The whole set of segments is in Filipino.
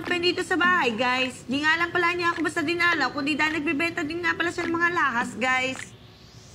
pen dito sa bahay, guys. Di nga lang pala niya ako basta dinalaw, kundi dahil nagbebenta din nga pala siya ng mga lahas, guys.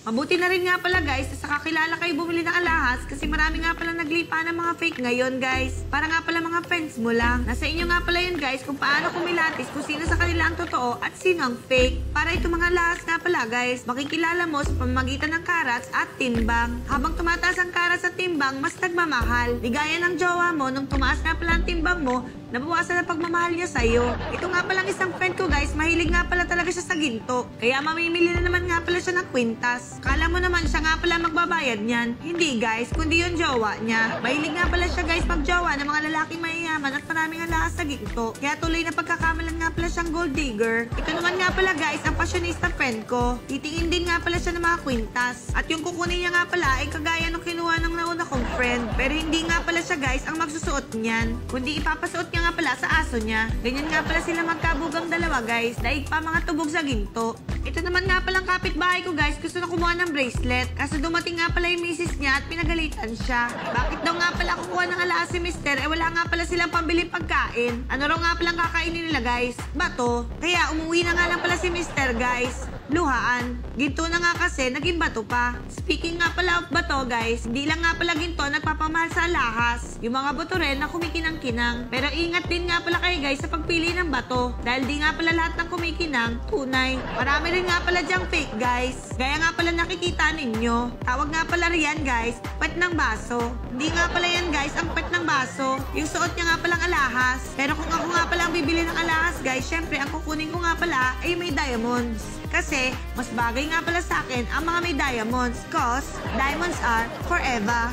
Mabuti na rin nga pala guys, sa kakilala kayo bumili ng alahas kasi marami nga pala naglipa ng mga fake ngayon guys. Para nga pala mga friends mo lang. Nasa inyo nga pala yun guys kung paano kumilatis kung sino sa kanila ang totoo at sino ang fake. Para itong mga alahas nga pala guys, makikilala mo sa pamamagitan ng karats at timbang. Habang tumataas ang karats at timbang, mas nagmamahal. Ligaya ng jowa mo, nung tumaas nga pala ang timbang mo, nabawasan ang pagmamahal niya sa'yo. Ito nga palang isang friend ko guys, mahilig nga pala talaga siya sa ginto. Kaya mamimili na naman nga pala siya ng kwintas. Kala mo naman siya nga pala magbabayad niyan. Hindi guys, kundi yung jowa niya. Mahilig nga pala siya guys magjowa ng mga lalaking mayayaman at maraming alahas sa ginto. Kaya tuloy na pagkakamalan nga pala siyang gold digger. Ito naman nga pala guys, ang fashionista friend ko. Titingin din nga pala siya ng mga kwintas. At yung kukunin niya nga pala ay kagaya nung kinuha ng nauna kong friend. Pero hindi nga pala siya guys ang magsusuot niyan. Kundi ipapasuot niya nga pala sa aso niya. Ganyan nga pala sila magkabugang dalawa guys. Daig pa mga tubog sa ginto. Ito naman nga palang kapitbahay ko guys, gusto na kumuha ng bracelet. Kaso dumating nga pala yung misis niya at pinagalitan siya. Bakit daw nga pala kukuha ng alahas si mister? Wala nga pala silang pambili pagkain. Ano raw nga palang kakainin nila guys? Bato. Kaya umuwi na nga lang pala si mister guys. Luhaan. Ginto na nga kasi, naging bato pa. Speaking nga pala of bato guys, hindi lang nga pala ginto nagpapamahal sa alahas. Yung mga bato rin na kumikinang-kinang. Pero ingat din nga pala kayo guys sa pagpili ng bato. Dahil di nga pala lahat ng kumikinang, tunay. Marami rin nga pala dyang fake guys. Gaya nga pala nakikita ninyo. Tawag nga pala riyan guys, pet ng baso. Hindi nga pala yan guys, ang pet ng baso. Yung suot niya nga palang alahas. Pero kung ako nga pala ang bibili ng alahas guys, syempre ang kukunin ko nga pala ay may diamonds. Kasi, mas bagay nga pala sa akin ang mga may diamonds. Cause, diamonds are forever.